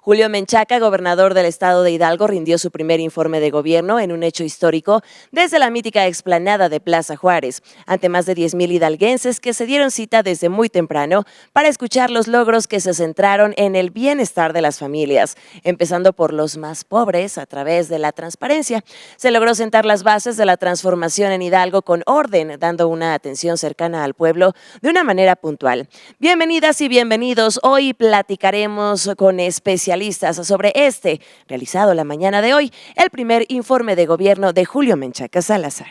Julio Menchaca, gobernador del estado de Hidalgo, rindió su primer informe de gobierno en un hecho histórico desde la mítica explanada de Plaza Juárez, ante más de 10,000 hidalguenses que se dieron cita desde muy temprano para escuchar los logros que se centraron en el bienestar de las familias, empezando por los más pobres a través de la transparencia. Se logró sentar las bases de la transformación en Hidalgo con orden, dando una atención cercana al pueblo de una manera puntual. Bienvenidas y bienvenidos. Hoy platicaremos con especialistas sobre realizado la mañana de hoy, el primer informe de gobierno de Julio Menchaca Salazar.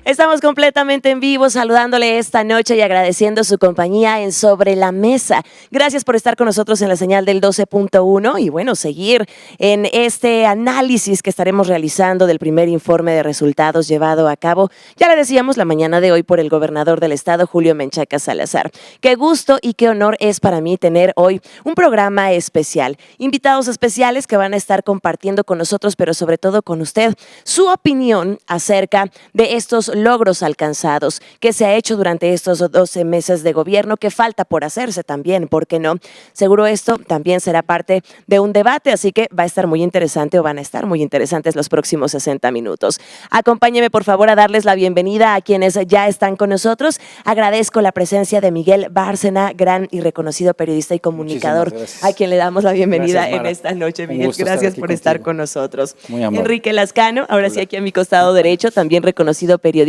Estamos completamente en vivo, saludándole esta noche y agradeciendo su compañía en Sobre la Mesa. Gracias por estar con nosotros en la señal del 12.1 y bueno, seguir en este análisis que estaremos realizando del primer informe de resultados llevado a cabo, ya le decíamos, la mañana de hoy por el gobernador del estado, Julio Menchaca Salazar. Qué gusto y qué honor es para mí tener hoy un programa especial, invitados especiales que van a estar compartiendo con nosotros, pero sobre todo con usted, su opinión acerca de estos logros alcanzados, que se ha hecho durante estos 12 meses de gobierno, que falta por hacerse también, ¿por qué no? Seguro esto también será parte de un debate, así que va a estar muy interesante o van a estar muy interesantes los próximos 60 minutos. Acompáñeme por favor a darles la bienvenida a quienes ya están con nosotros. Agradezco la presencia de Miguel Bárcena, gran y reconocido periodista y comunicador, a quien le damos la bienvenida en esta noche. Miguel, gracias por estar con nosotros. Enrique Lascano, ahora sí aquí a mi costado derecho, también reconocido periodista.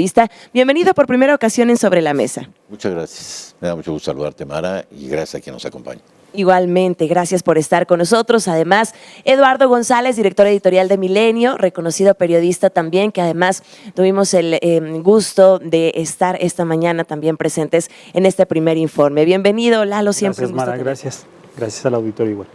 Bienvenido por primera ocasión en Sobre la Mesa. Muchas gracias. Me da mucho gusto saludarte, Mara, y gracias a quien nos acompaña. Igualmente, gracias por estar con nosotros. Además, Eduardo González, director editorial de Milenio, reconocido periodista también, que además tuvimos el gusto de estar esta mañana también presentes en este primer informe. Bienvenido, Lalo, siempre gracias, Mara, gracias. Gracias al auditorio igual.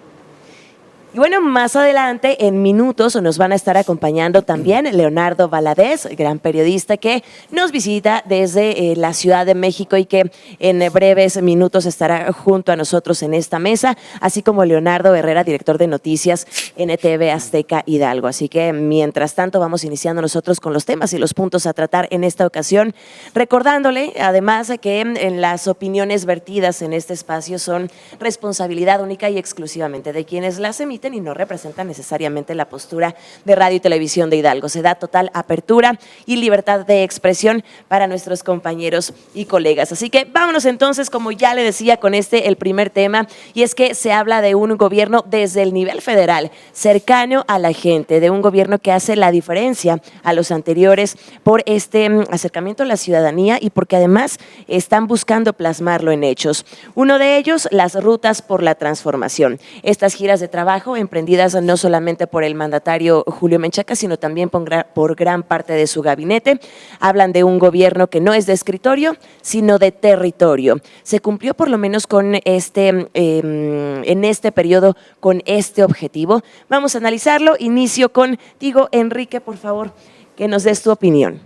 Y bueno, más adelante, en minutos, nos van a estar acompañando también Leonardo Valadez, gran periodista que nos visita desde la Ciudad de México y que en breves minutos estará junto a nosotros en esta mesa, así como Leonardo Herrera, director de noticias en TV Azteca Hidalgo. Así que, mientras tanto, vamos iniciando nosotros con los temas y los puntos a tratar en esta ocasión, recordándole, además, que en las opiniones vertidas en este espacio son responsabilidad única y exclusivamente de quienes las emiten y no representan necesariamente la postura de Radio y Televisión de Hidalgo. Se da total apertura y libertad de expresión para nuestros compañeros y colegas. Así que vámonos entonces, como ya le decía, con el primer tema, y es que se habla de un gobierno desde el nivel federal, cercano a la gente, de un gobierno que hace la diferencia a los anteriores por este acercamiento a la ciudadanía y porque además están buscando plasmarlo en hechos. Uno de ellos, las rutas por la transformación. Estas giras de trabajo emprendidas no solamente por el mandatario Julio Menchaca, sino también por gran parte de su gabinete, hablan de un gobierno que no es de escritorio, sino de territorio. Se cumplió por lo menos con en este periodo con este objetivo. Vamos a analizarlo. Inicio contigo, Enrique, por favor, que nos des tu opinión.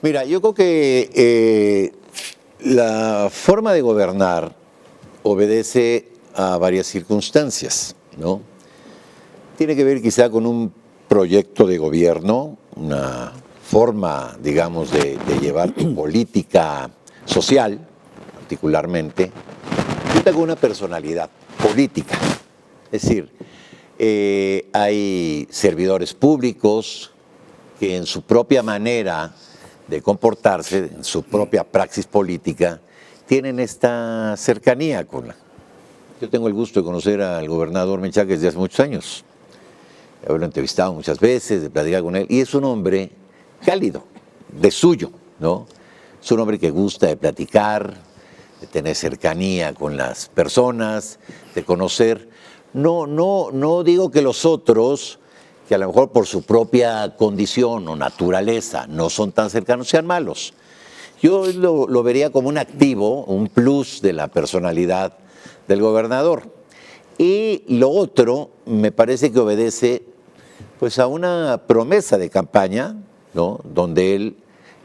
Mira, yo creo que la forma de gobernar obedece a varias circunstancias, ¿no? Tiene que ver quizá con un proyecto de gobierno, una forma, digamos, de llevar política social, particularmente, y con una personalidad política. Es decir, hay servidores públicos que en su propia manera de comportarse, en su propia praxis política, tienen esta cercanía con la... Yo tengo el gusto de conocer al gobernador Menchaca desde hace muchos años. Lo he entrevistado muchas veces, de platicar con él, y es un hombre cálido, de suyo, ¿no? Es un hombre que gusta de platicar, de tener cercanía con las personas, de conocer. No digo que los otros, que a lo mejor por su propia condición o naturaleza no son tan cercanos, sean malos. Yo lo vería como un activo, un plus de la personalidad del gobernador. Y lo otro me parece que obedece pues a una promesa de campaña, ¿no? Donde él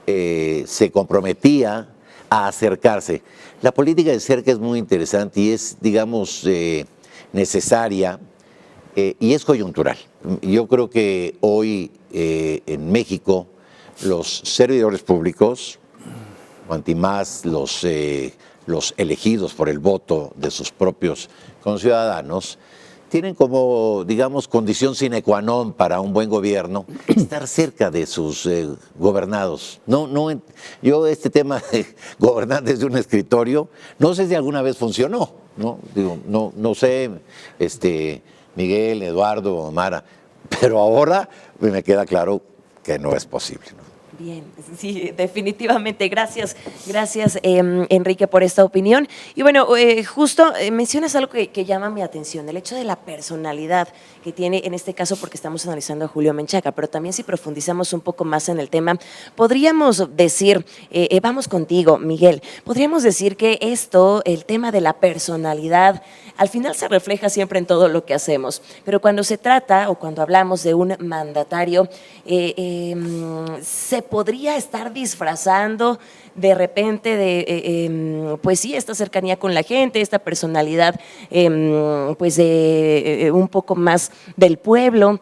se comprometía a acercarse. La política de cerca es muy interesante y es, digamos, necesaria y es coyuntural. Yo creo que hoy en México los servidores públicos, cuanti más los elegidos por el voto de sus propios conciudadanos, tienen como, digamos, condición sine qua non para un buen gobierno estar cerca de sus gobernados. Yo este tema de gobernar desde un escritorio, no sé si alguna vez funcionó, ¿no? Digo, no sé, Miguel, Eduardo, Mara, pero ahora me queda claro que no es posible, ¿no? Bien, sí, definitivamente. Gracias, Enrique, por esta opinión. Y bueno, justo mencionas algo que llama mi atención, el hecho de la personalidad que tiene, en este caso porque estamos analizando a Julio Menchaca, pero también si profundizamos un poco más en el tema, podríamos decir, vamos contigo, Miguel, podríamos decir que el tema de la personalidad, al final se refleja siempre en todo lo que hacemos, pero cuando se trata o cuando hablamos de un mandatario, se podría estar disfrazando de repente de, pues sí, esta cercanía con la gente, esta personalidad, pues un poco más del pueblo.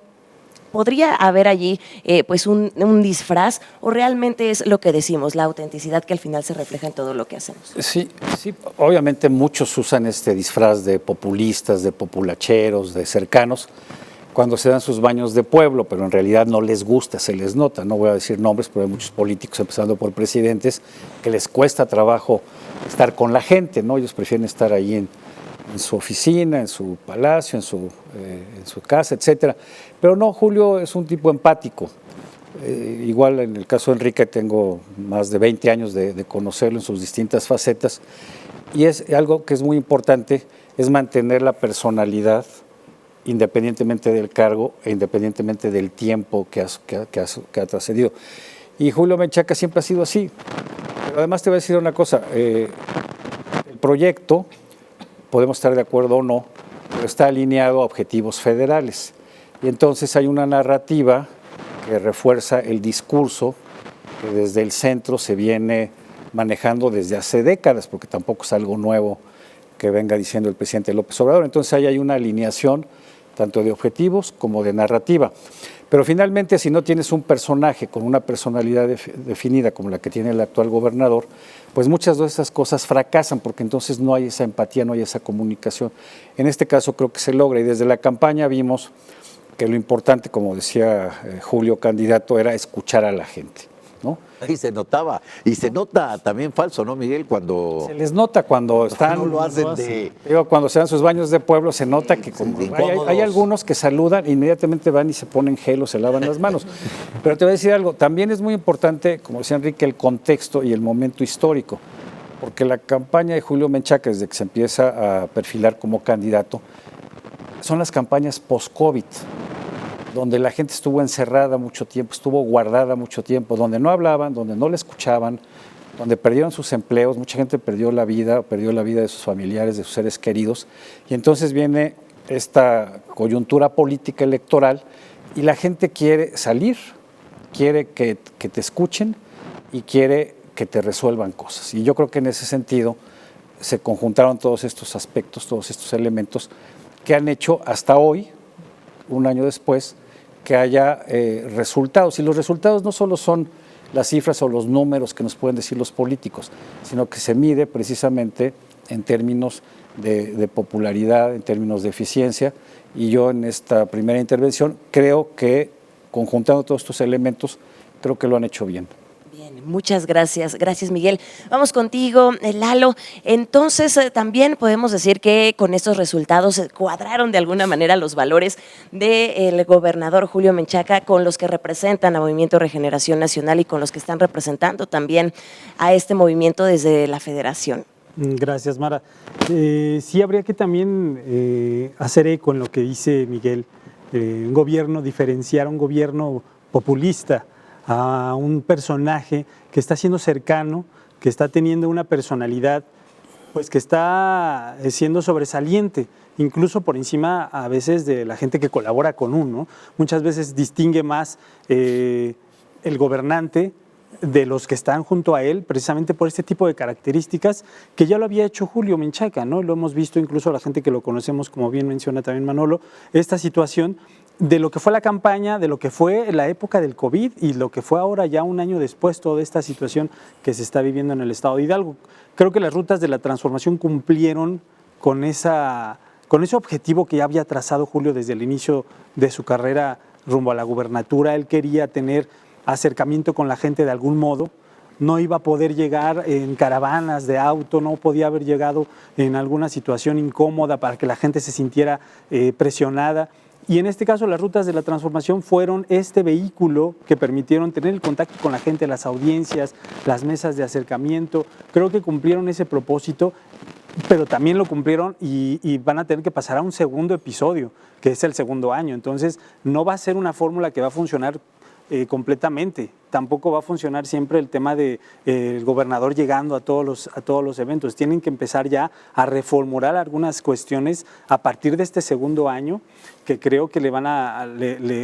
¿Podría haber allí pues un disfraz o realmente es lo que decimos, la autenticidad que al final se refleja en todo lo que hacemos? Sí, obviamente muchos usan este disfraz de populistas, de populacheros, de cercanos, cuando se dan sus baños de pueblo, pero en realidad no les gusta, se les nota. No voy a decir nombres, pero hay muchos políticos, empezando por presidentes, que les cuesta trabajo estar con la gente, ¿no? Ellos prefieren estar ahí en su oficina, en su palacio, en su casa, etcétera. Pero no, Julio es un tipo empático. Igual en el caso de Enrique tengo más de 20 años de conocerlo en sus distintas facetas, y es algo que es muy importante, es mantener la personalidad independientemente del cargo e independientemente del tiempo que ha trascendido. Y Julio Menchaca siempre ha sido así. Pero además te voy a decir una cosa, el proyecto, podemos estar de acuerdo o no, pero está alineado a objetivos federales. Y entonces hay una narrativa que refuerza el discurso que desde el centro se viene manejando desde hace décadas, porque tampoco es algo nuevo que venga diciendo el presidente López Obrador. Entonces ahí hay una alineación tanto de objetivos como de narrativa. Pero finalmente, si no tienes un personaje con una personalidad definida como la que tiene el actual gobernador, pues muchas de esas cosas fracasan porque entonces no hay esa empatía, no hay esa comunicación. En este caso creo que se logra y desde la campaña vimos que lo importante, como decía Julio, candidato, era escuchar a la gente, ¿no? Ahí se notaba, y se nota también falso, ¿no, Miguel? Cuando se les nota cuando están, no lo hacen de... Digo, cuando se dan sus baños de pueblo se nota que como hay algunos que saludan, inmediatamente van y se ponen gel o se lavan las manos. Pero te voy a decir algo, también es muy importante, como decía Enrique, el contexto y el momento histórico, porque la campaña de Julio Menchaca, desde que se empieza a perfilar como candidato, son las campañas post-COVID, donde la gente estuvo encerrada mucho tiempo, estuvo guardada mucho tiempo, donde no hablaban, donde no le escuchaban, donde perdieron sus empleos, mucha gente perdió la vida de sus familiares, de sus seres queridos, y entonces viene esta coyuntura política electoral y la gente quiere salir, quiere que te escuchen y quiere que te resuelvan cosas. Y yo creo que en ese sentido se conjuntaron todos estos aspectos, todos estos elementos que han hecho hasta hoy, un año después, que haya resultados. Y los resultados no solo son las cifras o los números que nos pueden decir los políticos, sino que se mide precisamente en términos de popularidad, en términos de eficiencia. Y yo en esta primera intervención creo que, conjuntando todos estos elementos, creo que lo han hecho bien. Muchas gracias. Gracias, Miguel. Vamos contigo, Lalo. Entonces, también podemos decir que con estos resultados cuadraron de alguna manera los valores del gobernador Julio Menchaca con los que representan a Movimiento Regeneración Nacional y con los que están representando también a este movimiento desde la federación. Gracias, Mara. Sí habría que también hacer eco en lo que dice Miguel, un gobierno, diferenciar un gobierno populista a un personaje que está siendo cercano, que está teniendo una personalidad, pues que está siendo sobresaliente, incluso por encima a veces de la gente que colabora con uno. Muchas veces distingue más el gobernante de los que están junto a él, precisamente por este tipo de características que ya lo había hecho Julio Menchaca, ¿no? Lo hemos visto incluso la gente que lo conocemos, como bien menciona también Manolo, esta situación de lo que fue la campaña, de lo que fue la época del COVID y lo que fue ahora ya un año después toda esta situación que se está viviendo en el estado de Hidalgo. Creo que las rutas de la transformación cumplieron con ese objetivo que ya había trazado Julio desde el inicio de su carrera rumbo a la gubernatura. Él quería tener acercamiento con la gente de algún modo, no iba a poder llegar en caravanas de auto, no podía haber llegado en alguna situación incómoda para que la gente se sintiera presionada. Y en este caso las rutas de la transformación fueron este vehículo que permitieron tener el contacto con la gente, las audiencias, las mesas de acercamiento. Creo que cumplieron ese propósito, pero también lo cumplieron y van a tener que pasar a un segundo episodio, que es el segundo año. Entonces no va a ser una fórmula que va a funcionar completamente. Tampoco va a funcionar siempre el tema de el gobernador llegando a todos los eventos. Tienen que empezar ya a reformular algunas cuestiones a partir de este segundo año, que creo que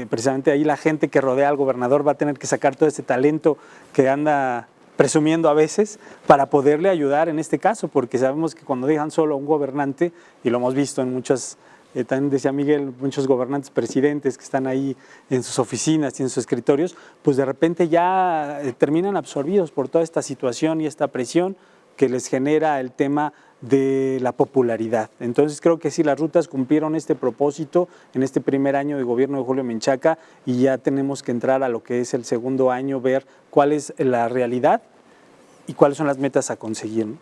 precisamente ahí la gente que rodea al gobernador va a tener que sacar todo ese talento que anda presumiendo a veces para poderle ayudar en este caso, porque sabemos que cuando dejan solo a un gobernante, y lo hemos visto en muchas. También decía Miguel, muchos gobernantes, presidentes que están ahí en sus oficinas y en sus escritorios, pues de repente ya terminan absorbidos por toda esta situación y esta presión que les genera el tema de la popularidad. Entonces creo que sí, las rutas cumplieron este propósito en este primer año de gobierno de Julio Menchaca y ya tenemos que entrar a lo que es el segundo año, ver cuál es la realidad y cuáles son las metas a conseguir, ¿no?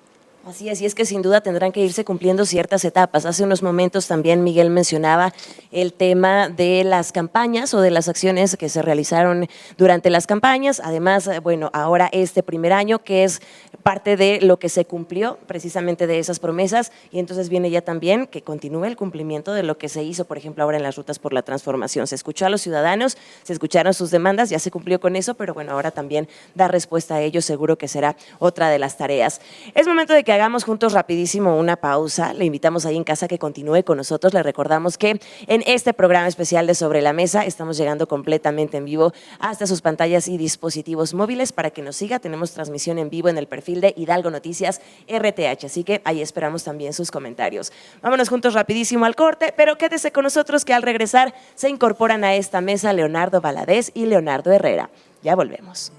Así es que sin duda tendrán que irse cumpliendo ciertas etapas. Hace unos momentos también Miguel mencionaba el tema de las campañas o de las acciones que se realizaron durante las campañas. Además, bueno, ahora este primer año que es parte de lo que se cumplió precisamente de esas promesas y entonces viene ya también que continúe el cumplimiento de lo que se hizo, por ejemplo, ahora en las rutas por la transformación. Se escuchó a los ciudadanos, se escucharon sus demandas, ya se cumplió con eso, pero bueno, ahora también dar respuesta a ello seguro que será otra de las tareas. Es momento de que hagamos juntos rapidísimo una pausa. Le invitamos ahí en casa que continúe con nosotros. Le recordamos que en este programa especial de Sobre la Mesa estamos llegando completamente en vivo hasta sus pantallas y dispositivos móviles. Para que nos siga, tenemos transmisión en vivo en el perfil de Hidalgo Noticias RTH, así que ahí esperamos también sus comentarios. Vámonos juntos rapidísimo al corte, pero quédese con nosotros que al regresar se incorporan a esta mesa Leonardo Valadez y Leonardo Herrera. Ya volvemos.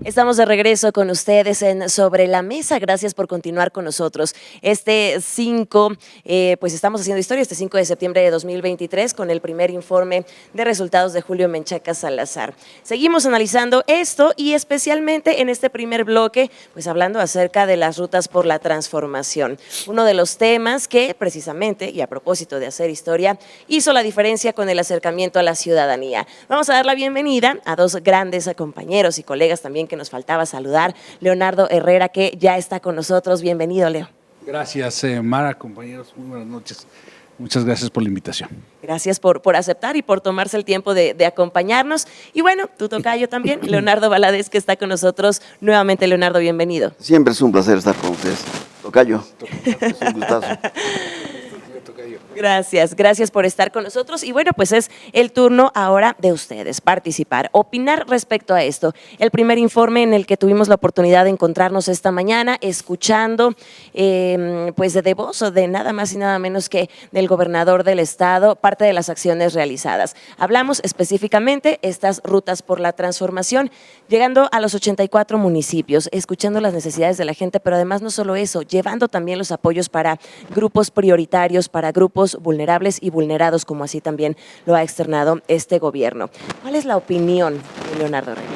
Estamos de regreso con ustedes en Sobre la Mesa. Gracias por continuar con nosotros. Pues estamos haciendo historia este 5 de septiembre de 2023 con el primer informe de resultados de Julio Menchaca Salazar. Seguimos analizando esto y especialmente en este primer bloque, pues hablando acerca de las rutas por la transformación. Uno de los temas que precisamente, y a propósito de hacer historia, hizo la diferencia con el acercamiento a la ciudadanía. Vamos a dar la bienvenida a dos grandes compañeros y colegas también que nos faltaba saludar. Leonardo Herrera, que ya está con nosotros. Bienvenido, Leo. Gracias, Mara, compañeros. Muy buenas noches. Muchas gracias por la invitación. Gracias por aceptar y por tomarse el tiempo de acompañarnos. Y bueno, tu tocayo también, Leonardo Valadez, que está con nosotros. Nuevamente, Leonardo, bienvenido. Siempre es un placer estar con ustedes. Tocayo, es un gustazo. Gracias por estar con nosotros. Y bueno, pues es el turno ahora de ustedes, participar, opinar respecto a esto. El primer informe en el que tuvimos la oportunidad de encontrarnos esta mañana, escuchando pues de voz de nada más y nada menos que del gobernador del estado, parte de las acciones realizadas. Hablamos específicamente estas rutas por la transformación, llegando a los 84 municipios, escuchando las necesidades de la gente, pero además no solo eso, llevando también los apoyos para grupos prioritarios, para grupos vulnerables y vulnerados, como así también lo ha externado este gobierno. ¿Cuál es la opinión de Leonardo Herrera?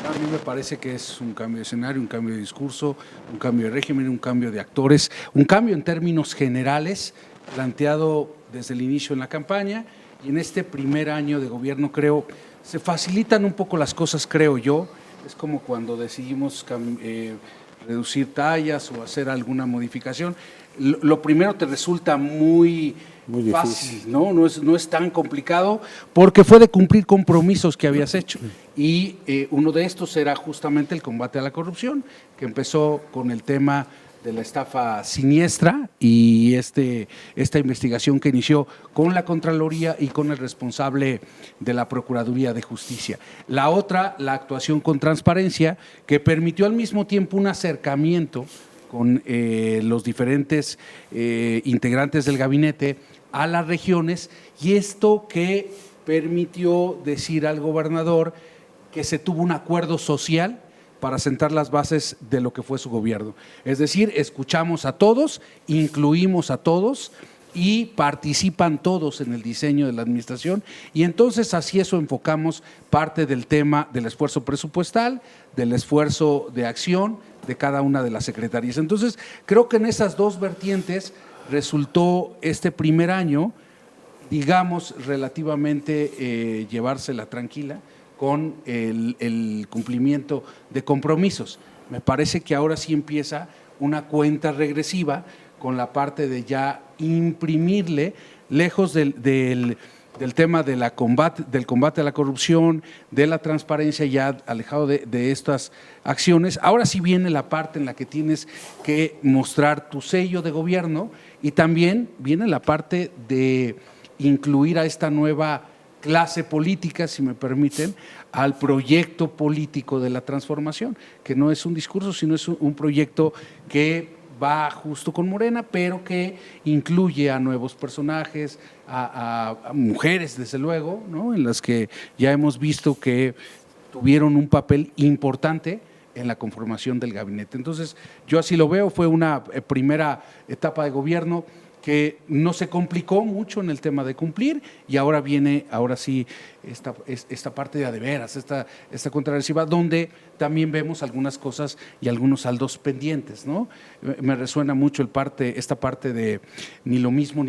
A mí me parece que es un cambio de escenario, un cambio de discurso, un cambio de régimen, un cambio de actores, un cambio en términos generales planteado desde el inicio en la campaña, y en este primer año de gobierno creo se facilitan un poco las cosas, creo yo, Es como cuando decidimos reducir tallas o hacer alguna modificación. Lo primero te resulta muy fácil, ¿no? No es tan complicado porque fue de cumplir compromisos que habías hecho. Y uno de estos era justamente el combate a la corrupción, que empezó con el tema de la estafa siniestra y esta investigación que inició con la Contraloría y con el responsable de la Procuraduría de Justicia. La otra, la actuación con transparencia, que permitió al mismo tiempo un acercamiento con los diferentes integrantes del gabinete a las regiones, y esto que permitió decir al gobernador que se tuvo un acuerdo social para sentar las bases de lo que fue su gobierno. Es decir, escuchamos a todos, incluimos a todos y participan todos en el diseño de la administración, y entonces así eso enfocamos parte del tema del esfuerzo presupuestal, del esfuerzo de acción de cada una de las secretarías. Entonces, creo que en esas dos vertientes resultó este primer año, digamos, relativamente llevársela tranquila, con el cumplimiento de compromisos. Me parece que ahora sí empieza una cuenta regresiva con la parte de ya imprimirle, lejos del tema del combate a la corrupción, de la transparencia, ya alejado de estas acciones. Ahora sí viene la parte en la que tienes que mostrar tu sello de gobierno, y también viene la parte de incluir a esta nueva clase política, si me permiten, al proyecto político de la transformación, que no es un discurso, sino es un proyecto que va justo con Morena, pero que incluye a nuevos personajes, a mujeres, desde luego, ¿no? En las que ya hemos visto que tuvieron un papel importante en la conformación del gabinete. Entonces, yo así lo veo, fue una primera etapa de gobierno que no se complicó mucho en el tema de cumplir, y ahora viene, ahora sí, esta parte de veras, esta contrarresiva, donde también vemos algunas cosas y algunos saldos pendientes, ¿no? Me resuena mucho esta parte de ni lo mismo.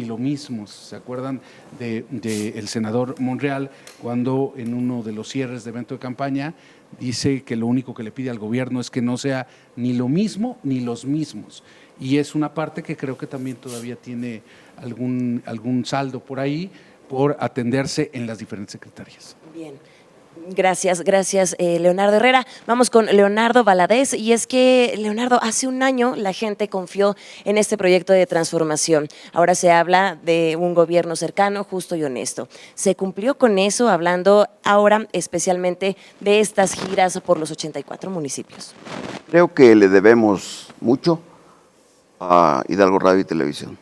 ¿Se acuerdan del senador Monreal cuando en uno de los cierres de evento de campaña dice que lo único que le pide al gobierno es que no sea ni lo mismo ni los mismos? Y es una parte que creo que también todavía tiene algún saldo por ahí por atenderse en las diferentes secretarías. Bien. Gracias, Leonardo Herrera. Vamos con Leonardo Valadez, y es que, Leonardo, hace un año la gente confió en este proyecto de transformación. Ahora se habla de un gobierno cercano, justo y honesto. ¿Se cumplió con eso, hablando ahora especialmente de estas giras por los 84 municipios? Creo que le debemos mucho a Hidalgo Radio y Televisión.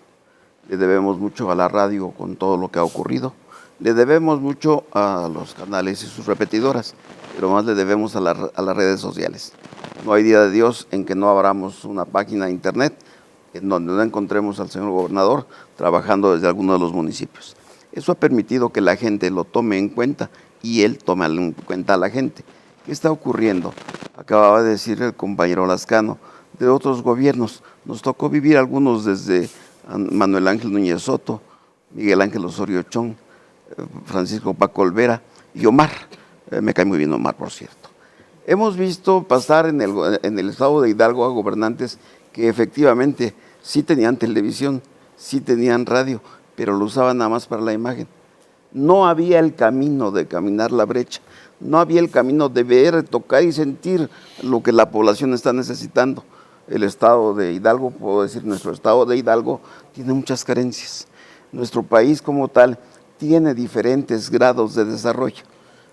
Le debemos mucho a la radio con todo lo que ha ocurrido. Le debemos mucho a los canales y sus repetidoras, pero más le debemos a las redes sociales. No hay día de Dios en que no abramos una página de internet en donde no encontremos al señor gobernador trabajando desde alguno de los municipios. Eso ha permitido que la gente lo tome en cuenta y él tome en cuenta a la gente. ¿Qué está ocurriendo? Acababa de decir el compañero Lascano, de otros gobiernos. Nos tocó vivir algunos desde Manuel Ángel Núñez Soto, Miguel Ángel Osorio Chong, Francisco Paco Olvera y Omar. Me cae muy bien Omar, por cierto. Hemos visto pasar en el estado de Hidalgo a gobernantes que efectivamente sí tenían televisión, sí tenían radio, pero lo usaban nada más para la imagen. No había el camino de caminar la brecha, no había el camino de ver, tocar y sentir lo que la población está necesitando. El estado de Hidalgo, puedo decir, nuestro estado de Hidalgo tiene muchas carencias. Nuestro país como tal tiene diferentes grados de desarrollo.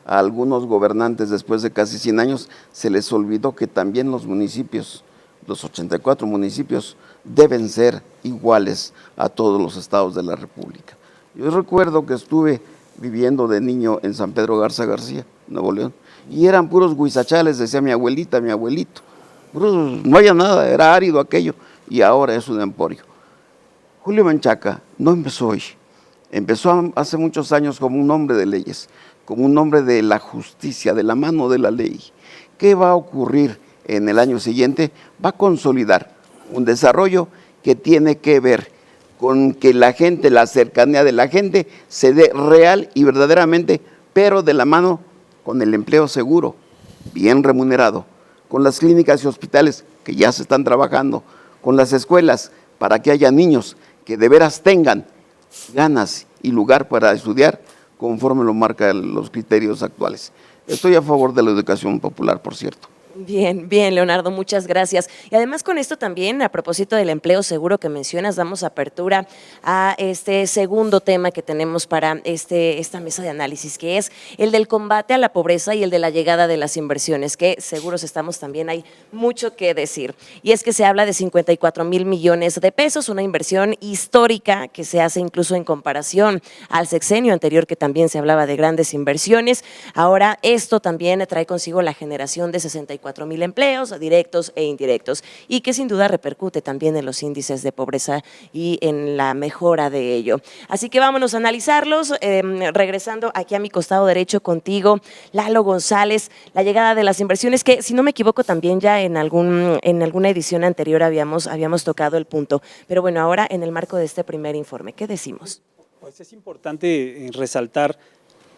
A algunos gobernantes después de casi 100 años se les olvidó que también los municipios, los 84 municipios, deben ser iguales a todos los estados de la República. Yo recuerdo que estuve viviendo de niño en San Pedro Garza García, Nuevo León, y eran puros huizachales, decía mi abuelita, mi abuelito. No había nada, era árido aquello, y ahora es un emporio. Julio Menchaca no empezó hoy, empezó hace muchos años como un hombre de leyes, como un hombre de la justicia, de la mano de la ley. ¿Qué va a ocurrir en el año siguiente? Va a consolidar un desarrollo que tiene que ver con que la gente, la cercanía de la gente se dé real y verdaderamente, pero de la mano con el empleo seguro, bien remunerado, con las clínicas y hospitales que ya se están trabajando, con las escuelas para que haya niños que de veras tengan ganas y lugar para estudiar conforme lo marcan los criterios actuales. Estoy a favor de la educación popular, por cierto. Bien, bien, Leonardo, muchas gracias. Y además con esto también, a propósito del empleo seguro que mencionas, damos apertura a este segundo tema que tenemos para esta mesa de análisis, que es el del combate a la pobreza y el de la llegada de las inversiones, que seguros estamos también, hay mucho que decir. Y es que se habla de 54,000 millones de pesos, una inversión histórica que se hace incluso en comparación al sexenio anterior, que también se hablaba de grandes inversiones. Ahora esto también trae consigo la generación de 64,000 empleos directos e indirectos y que sin duda repercute también en los índices de pobreza y en la mejora de ello. Así que vámonos a analizarlos, regresando aquí a mi costado derecho contigo, Lalo González, la llegada de las inversiones que, si no me equivoco, también ya en alguna edición anterior habíamos tocado el punto, pero bueno, ahora en el marco de este primer informe, ¿qué decimos? Pues es importante resaltar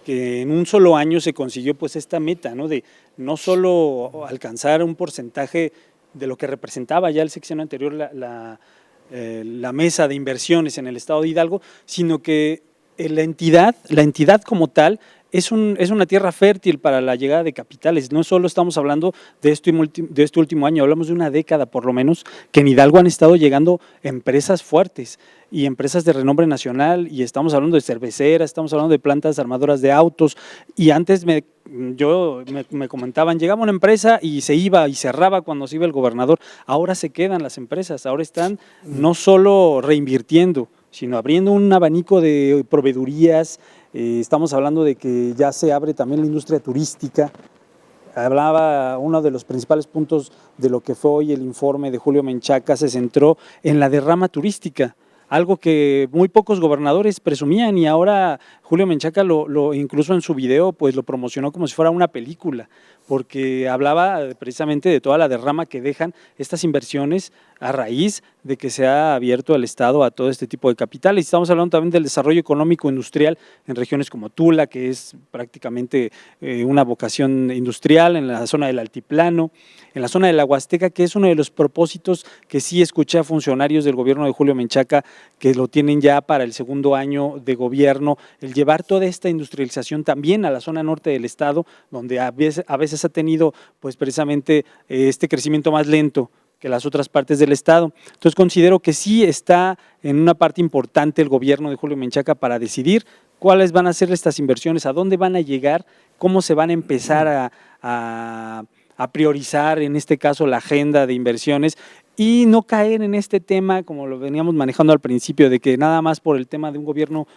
que en un solo año se consiguió pues esta meta, ¿no? De no solo alcanzar un porcentaje de lo que representaba ya el sexenio anterior la mesa de inversiones en el estado de Hidalgo, sino que la entidad como tal es una tierra fértil para la llegada de capitales. No solo estamos hablando de este último año, hablamos de una década por lo menos, que en Hidalgo han estado llegando empresas fuertes y empresas de renombre nacional, y estamos hablando de cerveceras, estamos hablando de plantas armadoras de autos, y antes me comentaban, llegaba una empresa y se iba y cerraba cuando se iba el gobernador. Ahora se quedan las empresas, ahora están no solo reinvirtiendo, sino abriendo un abanico de proveedurías. Estamos hablando de que ya se abre también la industria turística. Hablaba, uno de los principales puntos de lo que fue hoy el informe de Julio Menchaca se centró en la derrama turística, algo que muy pocos gobernadores presumían, y ahora Julio Menchaca incluso en su video pues lo promocionó como si fuera una película, porque hablaba precisamente de toda la derrama que dejan estas inversiones a raíz de que se ha abierto el Estado a todo este tipo de capitales. Estamos hablando también del desarrollo económico industrial en regiones como Tula, que es prácticamente una vocación industrial, en la zona del Altiplano, en la zona de la Huasteca, que es uno de los propósitos que sí escuché a funcionarios del gobierno de Julio Menchaca, que lo tienen ya para el segundo año de gobierno, el llevar toda esta industrialización también a la zona norte del Estado, donde a veces ha tenido pues precisamente este crecimiento más lento que las otras partes del Estado. Entonces considero que sí está en una parte importante el gobierno de Julio Menchaca para decidir cuáles van a ser estas inversiones, a dónde van a llegar, cómo se van a empezar a priorizar, en este caso, la agenda de inversiones, y no caer en este tema, como lo veníamos manejando al principio, de que nada más por el tema de un gobierno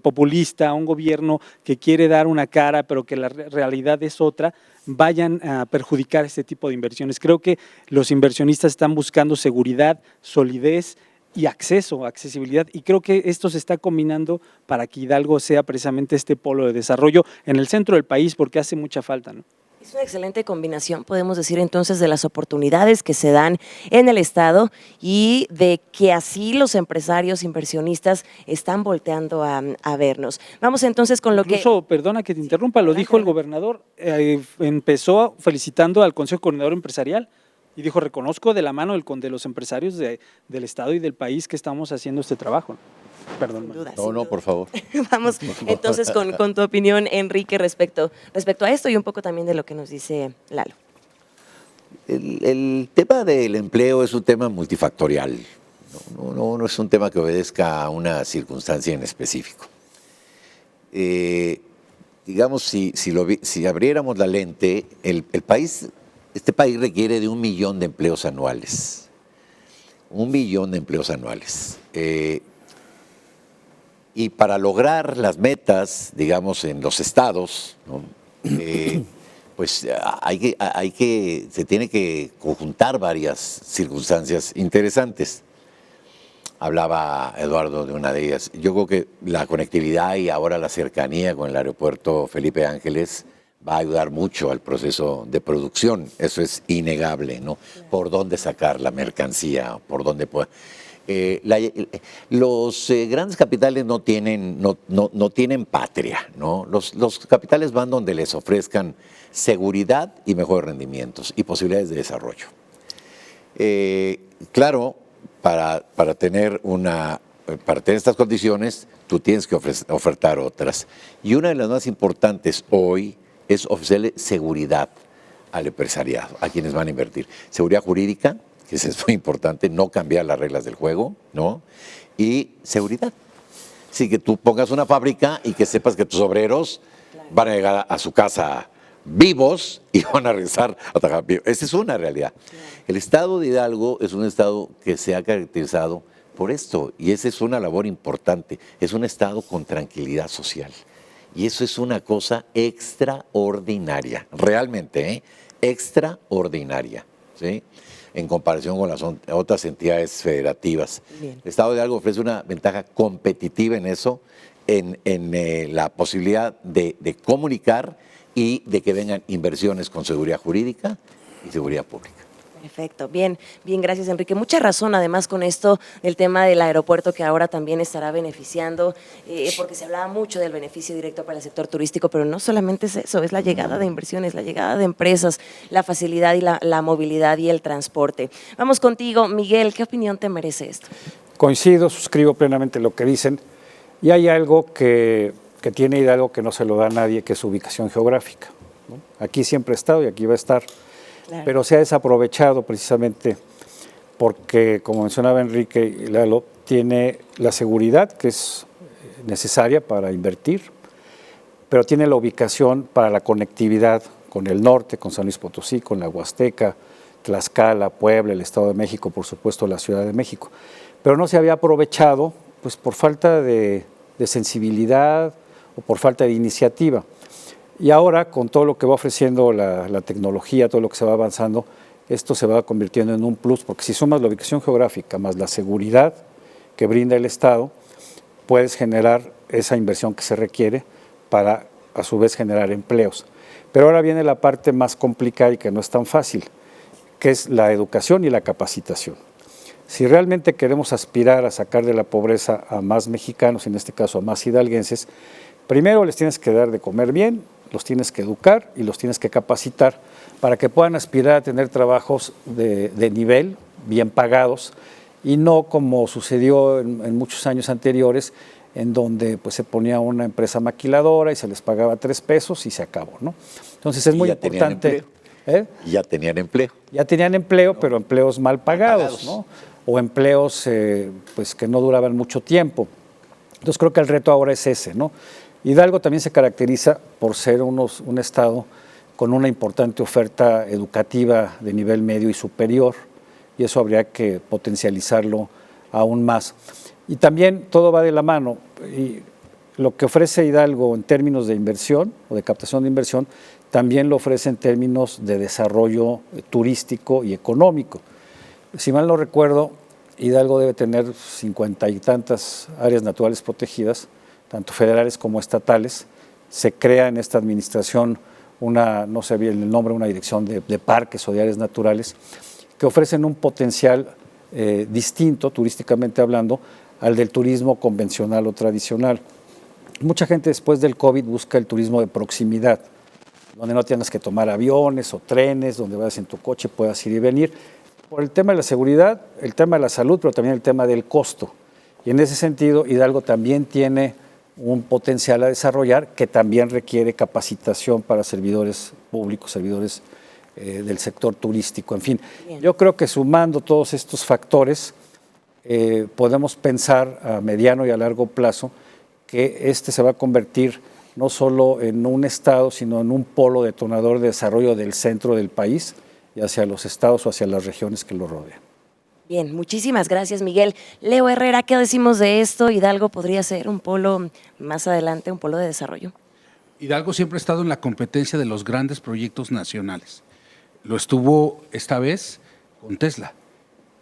populista, un gobierno que quiere dar una cara, pero que la realidad es otra, vayan a perjudicar este tipo de inversiones. Creo que los inversionistas están buscando seguridad, solidez y accesibilidad, y creo que esto se está combinando para que Hidalgo sea precisamente este polo de desarrollo en el centro del país, porque hace mucha falta, ¿no? Es una excelente combinación, podemos decir entonces, de las oportunidades que se dan en el Estado y de que así los empresarios inversionistas están volteando a vernos. Vamos entonces con lo Incluso, perdona que te interrumpa, lo dijo el gobernador, empezó felicitando al Consejo Coordinador Empresarial y dijo, reconozco de la mano de los empresarios del Estado y del país que estamos haciendo este trabajo. Perdón. No, por favor. Vamos entonces con tu opinión, Enrique, respecto a esto y un poco también de lo que nos dice Lalo. El tema del empleo es un tema multifactorial, no es un tema que obedezca a una circunstancia en específico. Digamos, si abriéramos la lente, este país requiere de 1 millón de empleos anuales. 1 millón de empleos anuales. Y para lograr las metas, digamos, en los estados, ¿no? Pues se tiene que conjuntar varias circunstancias interesantes. Hablaba Eduardo de una de ellas. Yo creo que la conectividad y ahora la cercanía con el aeropuerto Felipe Ángeles va a ayudar mucho al proceso de producción. Eso es innegable, ¿no? Por dónde sacar la mercancía, por dónde poder. Los grandes capitales no tienen patria, ¿no? Los capitales van donde les ofrezcan seguridad y mejores rendimientos y posibilidades de desarrollo. Claro, para tener estas condiciones, tú tienes que ofertar otras. Y una de las más importantes hoy es ofrecerle seguridad al empresariado, a quienes van a invertir. Seguridad jurídica, que eso es muy importante, no cambiar las reglas del juego, ¿no? Y seguridad. Sí, que tú pongas una fábrica y que sepas que tus obreros van a llegar a su casa vivos y van a regresar a trabajar vivos. Esa es una realidad. El estado de Hidalgo es un estado que se ha caracterizado por esto, y esa es una labor importante. Es un estado con tranquilidad social. Y eso es una cosa extraordinaria, realmente, extraordinaria, ¿sí? En comparación con las otras entidades federativas. Bien. El estado de Hidalgo ofrece una ventaja competitiva en eso, en la posibilidad de comunicar y de que vengan inversiones con seguridad jurídica y seguridad pública. Perfecto, bien, gracias Enrique. Mucha razón además con esto del tema del aeropuerto que ahora también estará beneficiando, porque se hablaba mucho del beneficio directo para el sector turístico, pero no solamente es eso, es la llegada de inversiones, la llegada de empresas, la facilidad y la movilidad y el transporte. Vamos contigo, Miguel, ¿qué opinión te merece esto? Coincido, suscribo plenamente lo que dicen, y hay algo que tiene Hidalgo que no se lo da a nadie, que es su ubicación geográfica, ¿no? Aquí siempre ha estado y aquí va a estar. Claro. Pero se ha desaprovechado precisamente porque, como mencionaba Enrique, Lalo tiene la seguridad que es necesaria para invertir, pero tiene la ubicación para la conectividad con el norte, con San Luis Potosí, con la Huasteca, Tlaxcala, Puebla, el Estado de México, por supuesto la Ciudad de México. Pero no se había aprovechado pues, por falta de sensibilidad o por falta de iniciativa. Y ahora, con todo lo que va ofreciendo la tecnología, todo lo que se va avanzando, esto se va convirtiendo en un plus, porque si sumas la ubicación geográfica más la seguridad que brinda el Estado, puedes generar esa inversión que se requiere para, a su vez, generar empleos. Pero ahora viene la parte más complicada y que no es tan fácil, que es la educación y la capacitación. Si realmente queremos aspirar a sacar de la pobreza a más mexicanos, en este caso a más hidalguenses, primero les tienes que dar de comer bien, los tienes que educar y los tienes que capacitar para que puedan aspirar a tener trabajos de nivel, bien pagados, y no como sucedió en muchos años anteriores, en donde pues, se ponía una empresa maquiladora y se les pagaba 3 pesos y se acabó, ¿no? Entonces es muy importante. Ya tenían empleo. Ya tenían empleo, pero empleos mal pagados, ¿no? O empleos pues, que no duraban mucho tiempo. Entonces creo que el reto ahora es ese, ¿no? Hidalgo también se caracteriza por ser un estado con una importante oferta educativa de nivel medio y superior, y eso habría que potencializarlo aún más. Y también todo va de la mano, y lo que ofrece Hidalgo en términos de inversión o de captación de inversión, también lo ofrece en términos de desarrollo turístico y económico. Si mal no recuerdo, Hidalgo debe tener 50 y tantas áreas naturales protegidas, tanto federales como estatales. Se crea en esta administración no sé bien el nombre, una dirección de parques o de áreas naturales, que ofrecen un potencial distinto, turísticamente hablando, al del turismo convencional o tradicional. Mucha gente después del COVID busca el turismo de proximidad, donde no tienes que tomar aviones o trenes, donde vayas en tu coche, puedas ir y venir, por el tema de la seguridad, el tema de la salud, pero también el tema del costo. Y en ese sentido, Hidalgo también tiene un potencial a desarrollar que también requiere capacitación para servidores públicos, servidores del sector turístico. En fin, bien. Yo creo que sumando todos estos factores, podemos pensar a mediano y a largo plazo que este se va a convertir no solo en un estado, sino en un polo detonador de desarrollo del centro del país y hacia los estados o hacia las regiones que lo rodean. Bien, muchísimas gracias, Miguel. Leo Herrera, ¿qué decimos de esto? ¿Hidalgo podría ser un polo más adelante, un polo de desarrollo? Hidalgo siempre ha estado en la competencia de los grandes proyectos nacionales. Lo estuvo esta vez con Tesla.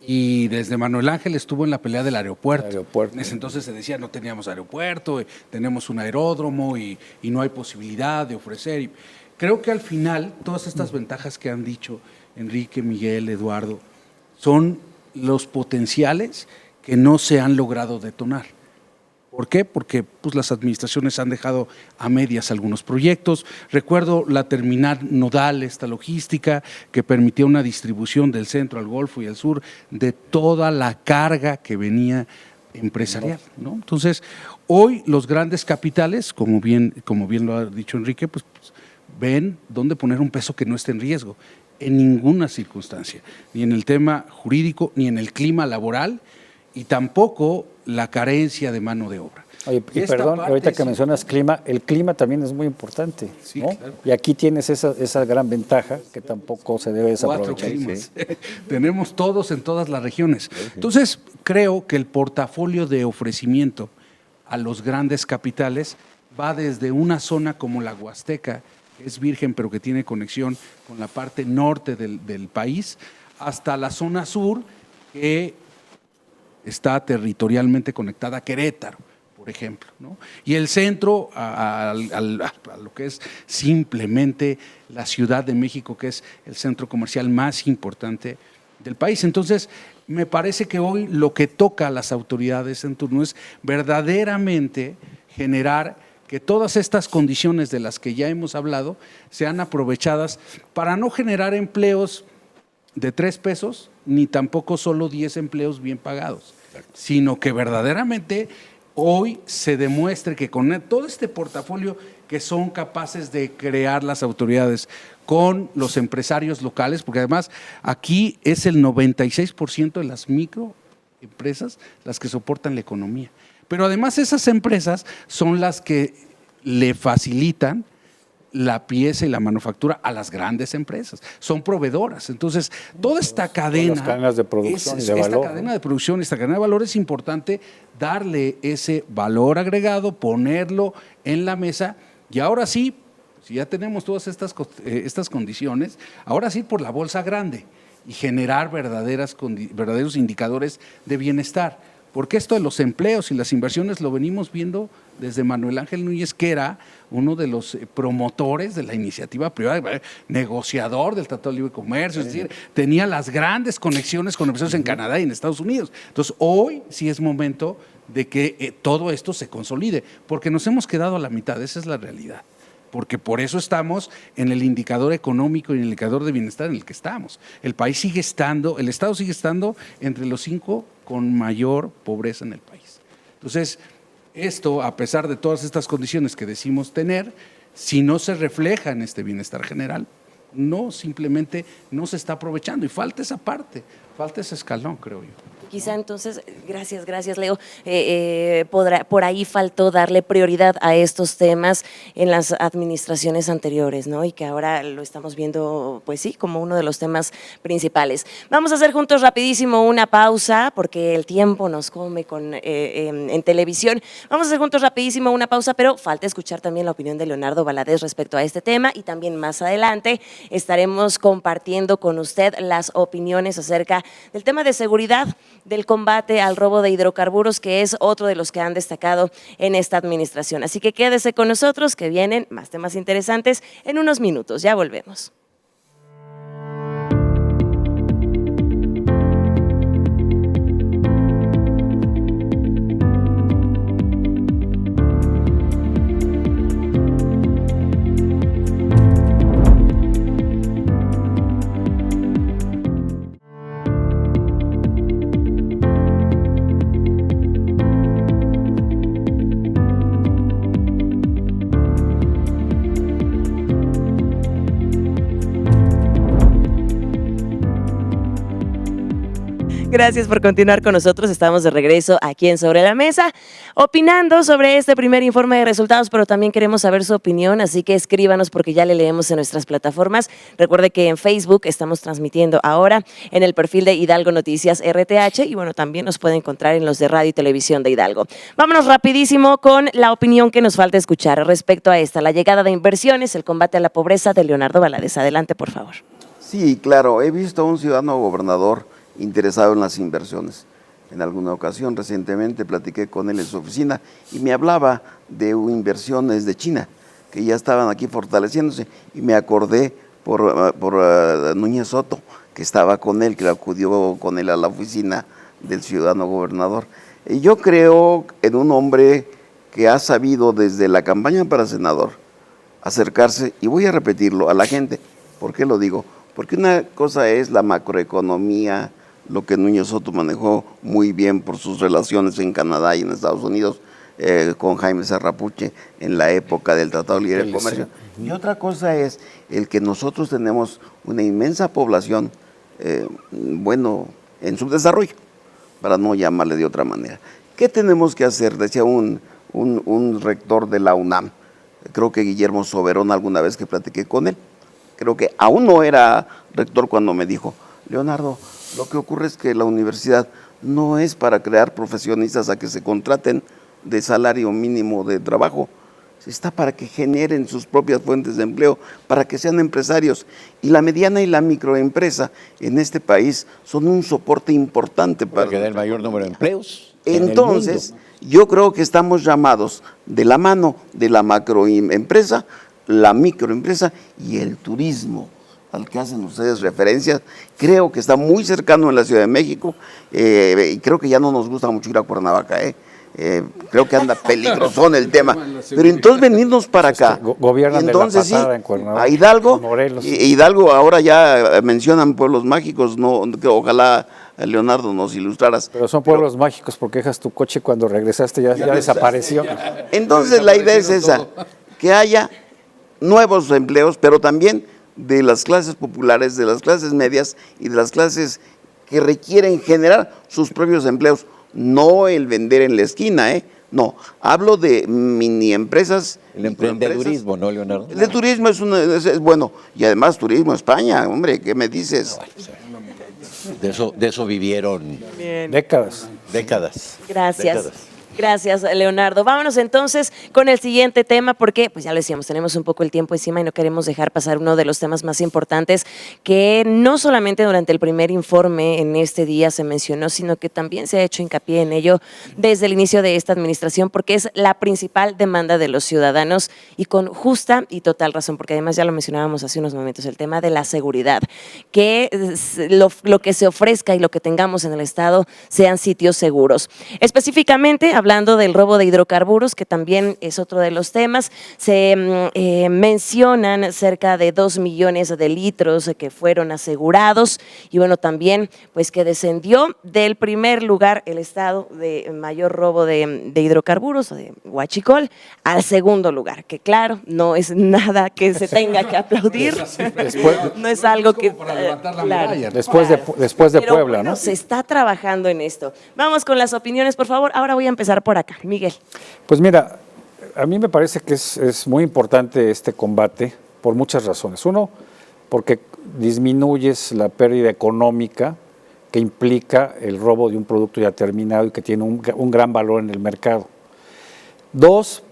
Y desde Manuel Ángel estuvo en la pelea del aeropuerto. En ese entonces se decía, no teníamos aeropuerto, tenemos un aeródromo y no hay posibilidad de ofrecer. Y creo que al final, todas estas ventajas que han dicho Enrique, Miguel, Eduardo, son los potenciales que no se han logrado detonar. ¿Por qué? Porque pues, las administraciones han dejado a medias algunos proyectos. Recuerdo la terminal nodal, esta logística, que permitía una distribución del centro al Golfo y al sur de toda la carga que venía empresarial, ¿no? Entonces, hoy los grandes capitales, como bien lo ha dicho Enrique, pues ven dónde poner un peso que no esté en riesgo, en ninguna circunstancia, ni en el tema jurídico, ni en el clima laboral, y tampoco la carencia de mano de obra. Oye, y perdón, ahorita que mencionas clima, el clima también es muy importante, sí, ¿no? claro. Y aquí tienes esa gran ventaja que tampoco se debe 4 desaprovechar. climas. Tenemos todos en todas las regiones. Entonces, creo que el portafolio de ofrecimiento a los grandes capitales va desde una zona como la Huasteca, que es virgen pero que tiene conexión con la parte norte del país, hasta la zona sur, que está territorialmente conectada a Querétaro, por ejemplo, ¿no? Y el centro a lo que es simplemente la Ciudad de México, que es el centro comercial más importante del país. Entonces, me parece que hoy lo que toca a las autoridades en turno es verdaderamente generar que todas estas condiciones de las que ya hemos hablado sean aprovechadas para no generar empleos de 3 pesos, ni tampoco solo 10 empleos bien pagados, sino que verdaderamente hoy se demuestre que con todo este portafolio que son capaces de crear las autoridades con los empresarios locales, porque además aquí es el 96% de las microempresas las que soportan la economía. Pero además esas empresas son las que le facilitan la pieza y la manufactura a las grandes empresas, son proveedoras. Entonces, toda esta cadena, las cadenas de producción y de valor, esta cadena de producción, esta cadena de valor es importante darle ese valor agregado, ponerlo en la mesa y ahora sí, si ya tenemos todas estas condiciones, ahora sí por la bolsa grande y generar verdaderos indicadores de bienestar. Porque esto de los empleos y las inversiones lo venimos viendo desde Manuel Ángel Núñez, que era uno de los promotores de la iniciativa privada, negociador del Tratado de Libre Comercio, es decir, tenía las grandes conexiones con empresarios en Canadá y en Estados Unidos. Entonces, hoy sí es momento de que todo esto se consolide, porque nos hemos quedado a la mitad, esa es la realidad. Porque por eso estamos en el indicador económico y en el indicador de bienestar en el que estamos. El país sigue estando, el Estado sigue estando entre los 5 con mayor pobreza en el país. Entonces, esto, a pesar de todas estas condiciones que decimos tener, si no se refleja en este bienestar general, no, simplemente no se está aprovechando y falta esa parte, falta ese escalón, creo yo. Quizá entonces, gracias Leo, por ahí faltó darle prioridad a estos temas en las administraciones anteriores, ¿no? Y que ahora lo estamos viendo, pues sí, como uno de los temas principales. Vamos a hacer juntos rapidísimo una pausa, porque el tiempo nos come en televisión. Vamos a hacer juntos rapidísimo una pausa, pero falta escuchar también la opinión de Leonardo Valadez respecto a este tema, y también más adelante estaremos compartiendo con usted las opiniones acerca del tema de seguridad, del combate al robo de hidrocarburos, que es otro de los que han destacado en esta administración. Así que quédese con nosotros, que vienen más temas interesantes en unos minutos. Ya volvemos. Gracias por continuar con nosotros. Estamos de regreso aquí en Sobre la Mesa, opinando sobre este primer informe de resultados, pero también queremos saber su opinión, así que escríbanos porque ya le leemos en nuestras plataformas. Recuerde que en Facebook estamos transmitiendo ahora en el perfil de Hidalgo Noticias RTH y bueno, también nos puede encontrar en los de Radio y Televisión de Hidalgo. Vámonos rapidísimo con la opinión que nos falta escuchar respecto a esta, la llegada de inversiones, el combate a la pobreza, de Leonardo Valadez. Adelante, por favor. Sí, claro, he visto a un ciudadano gobernador interesado en las inversiones. En alguna ocasión recientemente platiqué con él en su oficina y me hablaba de inversiones de China que ya estaban aquí fortaleciéndose, y me acordé por Núñez Soto, que estaba con él, que acudió con él a la oficina del ciudadano gobernador. Y yo creo en un hombre que ha sabido desde la campaña para senador acercarse, y voy a repetirlo, a la gente. ¿Por qué lo digo? Porque una cosa es la macroeconomía, lo que Núñez Soto manejó muy bien por sus relaciones en Canadá y en Estados Unidos, con Jaime Serrapuche en la época del Tratado de Libre de Comercio. Y otra cosa es el que nosotros tenemos una inmensa población, en subdesarrollo, para no llamarle de otra manera. ¿Qué tenemos que hacer? Decía un rector de la UNAM, creo que Guillermo Soberón, alguna vez que platiqué con él, creo que aún no era rector cuando me dijo, Leonardo, lo que ocurre es que la universidad no es para crear profesionistas a que se contraten de salario mínimo de trabajo, está para que generen sus propias fuentes de empleo, para que sean empresarios. Y la mediana y la microempresa en este país son un soporte importante para Entonces, yo creo que estamos llamados de la mano de la macroempresa, la microempresa y el turismo al que hacen ustedes referencias. Creo que está muy cercano en la Ciudad de México, y creo que ya no nos gusta mucho ir a Cuernavaca, creo que anda peligrosón el tema, pero entonces venirnos para acá, Gobiernan entonces de la patada en Cuernavaca, a Hidalgo, Morelos. Hidalgo ahora ya mencionan pueblos mágicos, no, que ojalá Leonardo nos ilustraras. Pero son pueblos mágicos porque dejas tu coche cuando regresaste ya desapareció. Entonces la idea es esa, que haya nuevos empleos, pero también de las clases populares, de las clases medias y de las clases que requieren generar sus propios empleos, no el vender en la esquina, no, hablo de mini empresas. El emprendedurismo, ¿no, Leonardo? El de turismo es bueno, y además turismo España, hombre, ¿qué me dices? De eso vivieron Décadas. décadas. Gracias. Décadas. Gracias, Leonardo. Vámonos entonces con el siguiente tema, porque, pues ya lo decíamos, tenemos un poco el tiempo encima y no queremos dejar pasar uno de los temas más importantes que no solamente durante el primer informe en este día se mencionó, sino que también se ha hecho hincapié en ello desde el inicio de esta administración, porque es la principal demanda de los ciudadanos y con justa y total razón, porque además ya lo mencionábamos hace unos momentos, el tema de la seguridad, que lo que se ofrezca y lo que tengamos en el Estado sean sitios seguros. Específicamente, hablando del robo de hidrocarburos, que también es otro de los temas, se mencionan cerca de 2 millones de litros que fueron asegurados y bueno, también pues que descendió del primer lugar el estado de mayor robo de hidrocarburos, de Huachicol, al segundo lugar, que claro, no es nada que se tenga que aplaudir, no es algo que… para levantar la claro, medalla. Después de pero Puebla, bueno, ¿no? se está trabajando en esto. Vamos con las opiniones, por favor. Ahora voy a empezar por acá. Miguel. Pues mira, a mí me parece que es muy importante este combate por muchas razones. Uno, porque disminuyes la pérdida económica que implica el robo de un producto ya terminado y que tiene un gran valor en el mercado. Dos,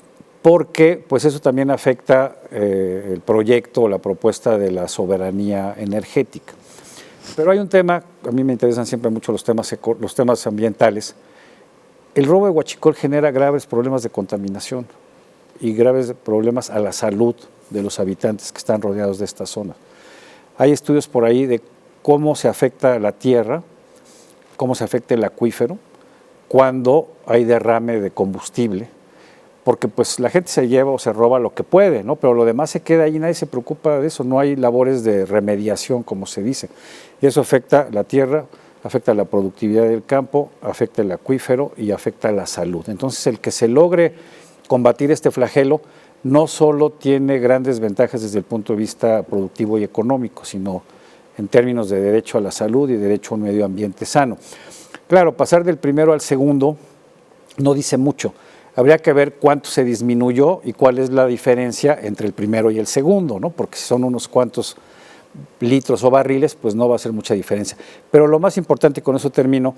porque pues eso también afecta el proyecto o la propuesta de la soberanía energética. Pero hay un tema, a mí me interesan siempre mucho los temas ambientales. El robo de Huachicol genera graves problemas de contaminación y graves problemas a la salud de los habitantes que están rodeados de esta zona. Hay estudios por ahí de cómo se afecta la tierra, cómo se afecta el acuífero cuando hay derrame de combustible, porque pues la gente se lleva o se roba lo que puede, ¿no? Pero lo demás se queda ahí y nadie se preocupa de eso, no hay labores de remediación, como se dice. Y eso afecta la tierra, afecta la productividad del campo, afecta el acuífero y afecta la salud. Entonces, el que se logre combatir este flagelo no solo tiene grandes ventajas desde el punto de vista productivo y económico, sino en términos de derecho a la salud y derecho a un medio ambiente sano. Claro, pasar del primero al segundo no dice mucho. Habría que ver cuánto se disminuyó y cuál es la diferencia entre el primero y el segundo, ¿no? Porque si son unos cuantos litros o barriles, pues no va a hacer mucha diferencia. Pero lo más importante, y con eso termino,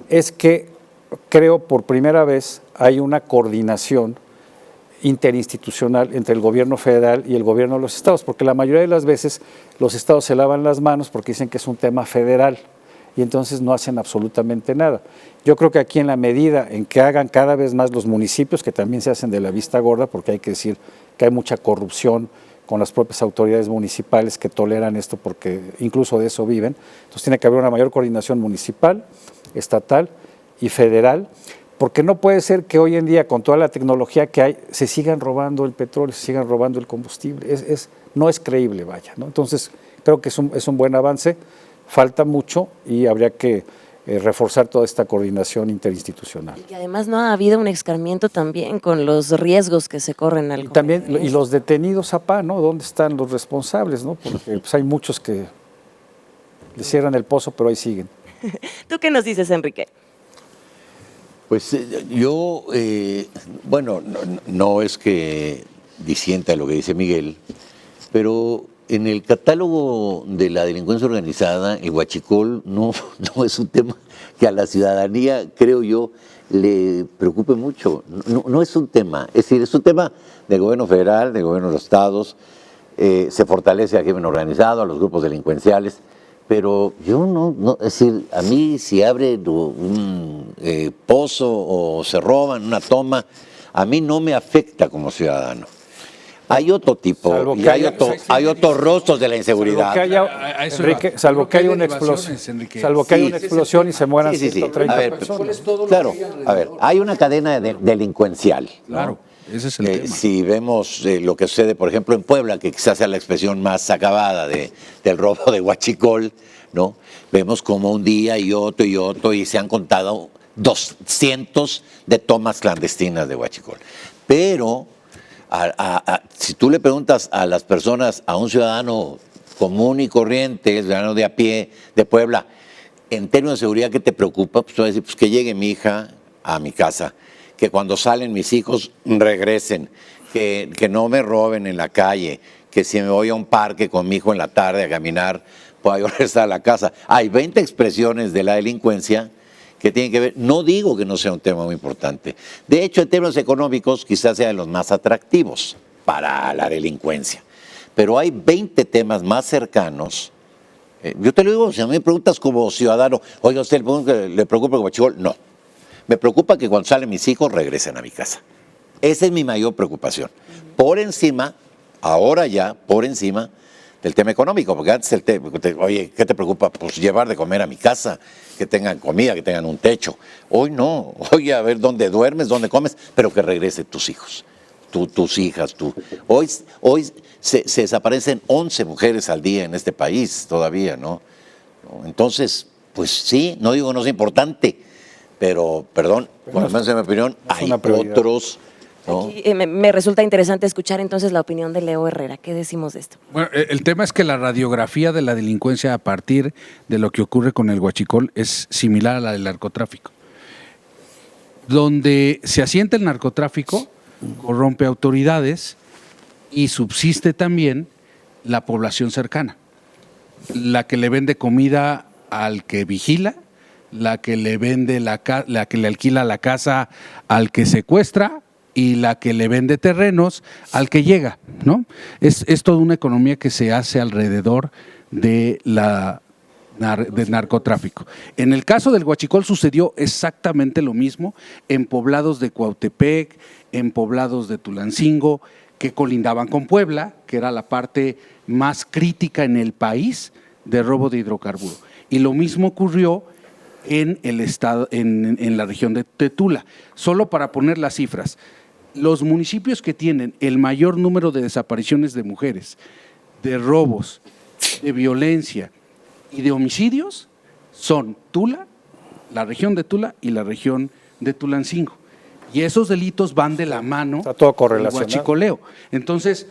es que creo por primera vez hay una coordinación interinstitucional entre el gobierno federal y el gobierno de los estados, porque la mayoría de las veces los estados se lavan las manos porque dicen que es un tema federal y entonces no hacen absolutamente nada. Yo creo que aquí en la medida en que hagan cada vez más los municipios, que también se hacen de la vista gorda, porque hay que decir que hay mucha corrupción con las propias autoridades municipales que toleran esto porque incluso de eso viven. Entonces tiene que haber una mayor coordinación municipal, estatal y federal, porque no puede ser que hoy en día, con toda la tecnología que hay, se sigan robando el petróleo, se sigan robando el combustible. No es creíble, vaya, ¿no? Entonces, creo que es un buen avance, falta mucho y habría que reforzar toda esta coordinación interinstitucional. Y que además no ha habido un escarmiento también con los riesgos que se corren al Y también, y los detenidos, ¿no? ¿Dónde están los responsables, no? Porque pues, hay muchos que le cierran el pozo, pero ahí siguen. ¿Tú qué nos dices, Enrique? Pues yo, bueno, no es que disienta lo que dice Miguel, pero en el catálogo de la delincuencia organizada, el huachicol no es un tema que a la ciudadanía, creo yo, le preocupe mucho. No es un tema, es decir, es un tema del gobierno federal, del gobierno de los estados, se fortalece al crimen organizado, a los grupos delincuenciales, pero yo no, es decir, a mí si abre un pozo o se roban una toma, a mí no me afecta como ciudadano. Hay otro tipo, Salvo y que hay otros rostros de la inseguridad. Salvo que haya una explosión, salvo que haya una explosión y se mueran Sí. 130 A ver, personas. claro, a ver, hay una cadena delincuencial, ¿no? Claro, ese es el tema. Si vemos lo que sucede, por ejemplo, en Puebla, que quizás sea la expresión más acabada del robo de huachicol, ¿no? Vemos como un día y otro, y se han contado 200 de tomas clandestinas de huachicol. Pero si tú le preguntas a las personas, a un ciudadano común y corriente, el ciudadano de a pie de Puebla, en términos de seguridad, ¿qué te preocupa? Pues tú vas a decir, pues que llegue mi hija a mi casa, que cuando salen mis hijos regresen, que no me roben en la calle, que si me voy a un parque con mi hijo en la tarde a caminar, pueda yo regresar a la casa. Hay 20 expresiones de la delincuencia que tienen que ver, no digo que no sea un tema muy importante. De hecho, en términos económicos, quizás sea de los más atractivos para la delincuencia. Pero hay 20 temas más cercanos. Yo te lo digo, si a mí me preguntas como ciudadano, oye, ¿a usted le preocupa el huachicol? No. Me preocupa que cuando salen mis hijos regresen a mi casa. Esa es mi mayor preocupación. Por encima, ahora ya, por encima del tema económico, porque antes oye, ¿qué te preocupa? Pues llevar de comer a mi casa, que tengan comida, que tengan un techo. Hoy no, hoy a ver dónde duermes, dónde comes, pero que regresen tus hijos, tus hijas, tú. Hoy se desaparecen 11 mujeres al día en este país todavía, ¿no? Entonces, pues sí, no digo no es importante, pero, perdón, por lo menos en mi opinión, hay otros. ¿No? Aquí, me resulta interesante escuchar entonces la opinión de Leo Herrera. ¿Qué decimos de esto? Bueno, el tema es que la radiografía de la delincuencia a partir de lo que ocurre con el huachicol es similar a la del narcotráfico. Donde se asienta el narcotráfico, corrompe autoridades y subsiste también la población cercana. La que le vende comida al que vigila, la que le vende la que le alquila la casa al que secuestra, y la que le vende terrenos al que llega, ¿no? Es toda una economía que se hace alrededor de del narcotráfico. En el caso del huachicol sucedió exactamente lo mismo en poblados de Cuautepec, en poblados de Tulancingo, que colindaban con Puebla, que era la parte más crítica en el país de robo de hidrocarburo. Y lo mismo ocurrió en el estado, en la región de Tula. Solo para poner las cifras, los municipios que tienen el mayor número de desapariciones de mujeres, de robos, de violencia y de homicidios son Tula, la región de Tula y la región de Tulancingo. Y esos delitos van de la mano Está todo del correlacionado. huachicoleo. Entonces,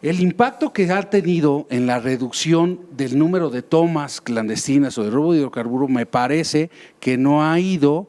el impacto que ha tenido en la reducción del número de tomas clandestinas o de robo de hidrocarburo me parece que no ha ido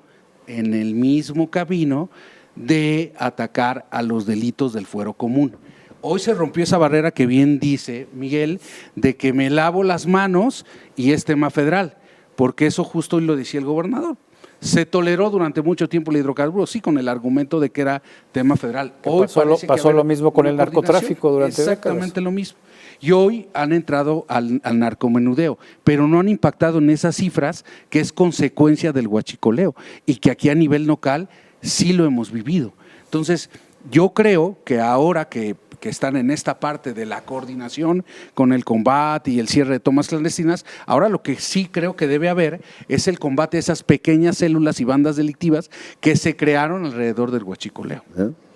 en el mismo camino de atacar a los delitos del fuero común. Hoy se rompió esa barrera que bien dice Miguel, de que me lavo las manos y es tema federal, porque eso justo hoy lo decía el gobernador. Se toleró durante mucho tiempo el hidrocarburo, sí, con el argumento de que era tema federal. Hoy pasó lo mismo con el narcotráfico durante exactamente décadas. lo mismo. Y hoy han entrado al narcomenudeo, pero no han impactado en esas cifras que es consecuencia del huachicoleo y que aquí a nivel local sí lo hemos vivido. Entonces, yo creo que ahora que que están en esta parte de la coordinación con el combate y el cierre de tomas clandestinas. Ahora lo que sí creo que debe haber es el combate a esas pequeñas células y bandas delictivas que se crearon alrededor del huachicoleo.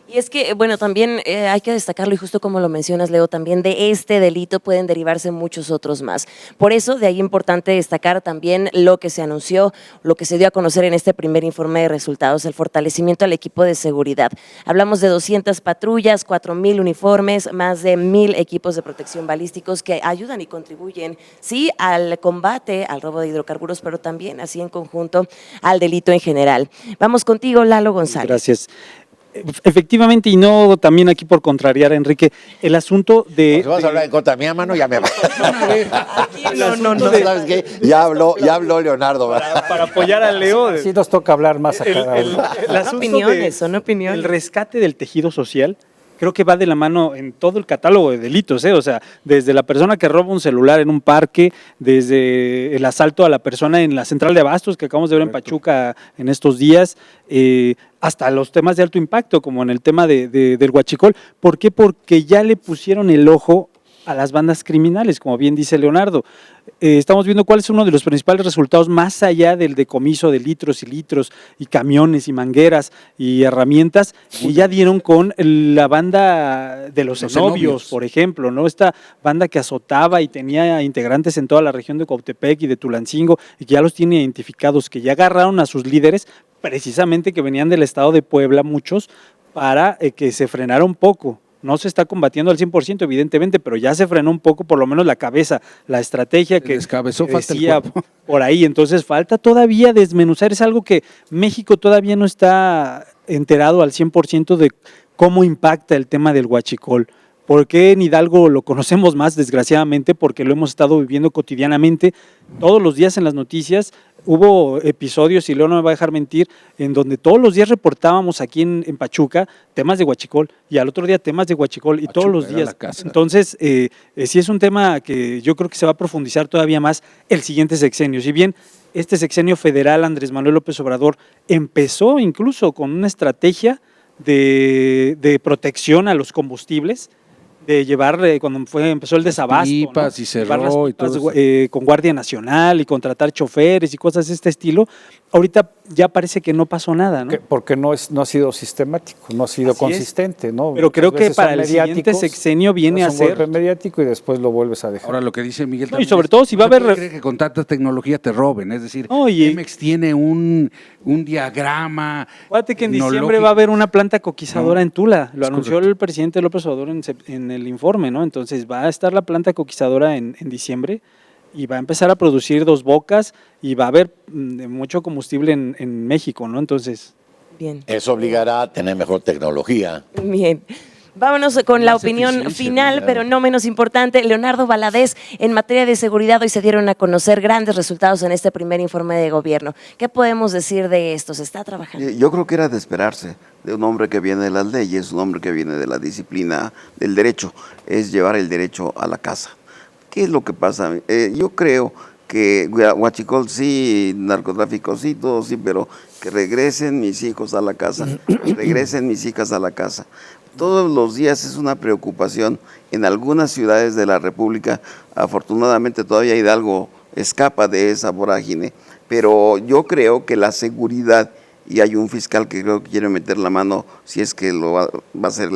Y es que, bueno, también hay que destacarlo, y justo como lo mencionas, Leo, también de este delito pueden derivarse muchos otros más. Por eso, de ahí importante destacar también lo que se anunció, lo que se dio a conocer en este primer informe de resultados, el fortalecimiento al equipo de seguridad. Hablamos de 200 patrullas, 4,000 uniformes, más de 1,000 equipos de protección balísticos que ayudan y contribuyen, sí, al combate, al robo de hidrocarburos, pero también así en conjunto al delito en general. Vamos contigo, Lalo González. Gracias. Efectivamente, y no también aquí por contrariar a Enrique, el asunto de... Si vas a hablar en contra mía, mano, ya me va. No. ¿Sabes qué? Ya habló Leonardo. Para apoyar a Leo. Sí nos toca hablar más a cada uno. El asunto Opiniones, son opiniones. El rescate del tejido social creo que va de la mano en todo el catálogo de delitos, o sea, desde la persona que roba un celular en un parque, desde el asalto a la persona en la central de abastos que acabamos de ver en Pachuca en estos días, hasta los temas de alto impacto, como en el tema del huachicol. ¿Por qué? Porque ya le pusieron el ojo a las bandas criminales, como bien dice Leonardo. Estamos viendo cuál es uno de los principales resultados, más allá del decomiso de litros y litros y camiones y mangueras y herramientas, y ya dieron con la banda de los cenobios, por ejemplo, ¿no? Esta banda que azotaba y tenía integrantes en toda la región de Cuautepec y de Tulancingo, y que ya los tiene identificados, que ya agarraron a sus líderes, precisamente que venían del estado de Puebla, muchos, para que se frenara un poco. No se está combatiendo al 100%, evidentemente, pero ya se frenó un poco, por lo menos la cabeza, la estrategia que decía por ahí. Entonces falta todavía desmenuzar, es algo que México todavía no está enterado al 100% de cómo impacta el tema del huachicol. ¿Por qué en Hidalgo lo conocemos más, desgraciadamente? Porque lo hemos estado viviendo cotidianamente, todos los días en las noticias. Hubo episodios, y Leo no me va a dejar mentir, en donde todos los días reportábamos aquí en Pachuca temas de huachicol, y al otro día temas de huachicol, y todos los días. Entonces, sí es un tema que yo creo que se va a profundizar todavía más el siguiente sexenio. Si bien este sexenio federal, Andrés Manuel López Obrador, empezó incluso con una estrategia de protección a los combustibles, de llevar, cuando empezó el desabasto, pipas, ¿no? Y cerró y todo con Guardia Nacional y contratar choferes y cosas de este estilo. Ahorita ya parece que no pasó nada, ¿no? Porque no ha sido sistemático, no ha sido Así consistente, ¿no? Pero creo que para el siguiente sexenio viene a ser un golpe mediático y después lo vuelves a dejar. Ahora lo que dice Miguel también, y sobre todo si va a haber, cree que con tanta tecnología te roben, es decir, Pemex tiene un diagrama. Fíjate que en diciembre va a haber una planta coquizadora en Tula, lo anunció el presidente López Obrador en el informe, ¿no? Entonces va a estar la planta coquizadora en diciembre, y va a empezar a producir Dos Bocas, y va a haber mucho combustible en México, ¿no? Entonces, bien. Eso obligará a tener mejor tecnología. Bien. Vámonos con la opinión final, pero no menos importante. Leonardo Valadez, en materia de seguridad, hoy se dieron a conocer grandes resultados en este primer informe de gobierno. ¿Qué podemos decir de esto? ¿Se está trabajando? Yo creo que era de esperarse de un hombre que viene de las leyes, un hombre que viene de la disciplina del derecho, es llevar el derecho a la casa. ¿Qué es lo que pasa? Yo creo que huachicol sí, narcotráfico sí, todo sí, pero que regresen mis hijos a la casa, regresen mis hijas a la casa. Todos los días es una preocupación en algunas ciudades de la República. Afortunadamente todavía Hidalgo escapa de esa vorágine, pero yo creo que la seguridad, y hay un fiscal que creo que quiere meter la mano si es que va a ser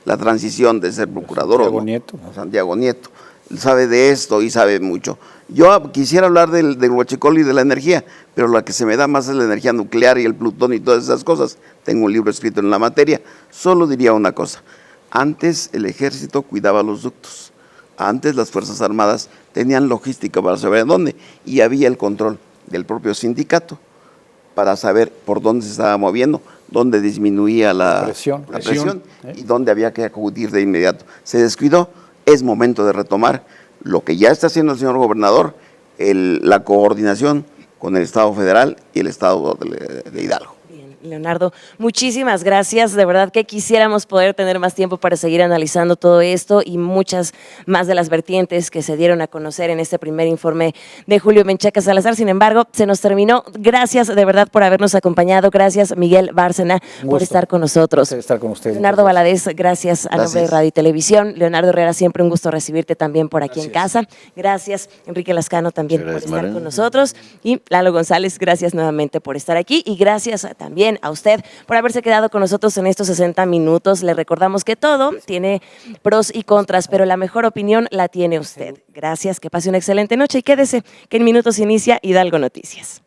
la transición de ser procurador Santiago o no. Nieto. Santiago Nieto sabe de esto y sabe mucho. Yo quisiera hablar del huachicol y de la energía, pero la que se me da más es la energía nuclear y el plutonio y todas esas cosas. Tengo un libro escrito en la materia. Solo diría una cosa: antes el ejército cuidaba los ductos, antes las Fuerzas Armadas tenían logística para saber dónde, y había el control del propio sindicato para saber por dónde se estaba moviendo, dónde disminuía la presión y dónde había que acudir de inmediato. Se descuidó. Es momento de retomar lo que ya está haciendo el señor gobernador, la coordinación con el Estado federal y el Estado de Hidalgo. Bien. Leonardo, muchísimas gracias. De verdad que quisiéramos poder tener más tiempo para seguir analizando todo esto y muchas más de las vertientes que se dieron a conocer en este primer informe de Julio Menchaca Salazar. Sin embargo, se nos terminó. Gracias de verdad por habernos acompañado. Gracias, Miguel Bárcena, por estar con nosotros. Un gusto estar con ustedes. Leonardo Valadez, gracias a nombre de Radio y Televisión. Leonardo Herrera, siempre un gusto recibirte también por aquí en casa. Gracias, Enrique Lascano, también por estar con nosotros. Y Lalo González, gracias nuevamente por estar aquí. Y gracias también a usted por haberse quedado con nosotros en estos 60 minutos. Le recordamos que todo tiene pros y contras, pero la mejor opinión la tiene usted. Gracias, que pase una excelente noche y quédese, que en minutos inicia Hidalgo Noticias.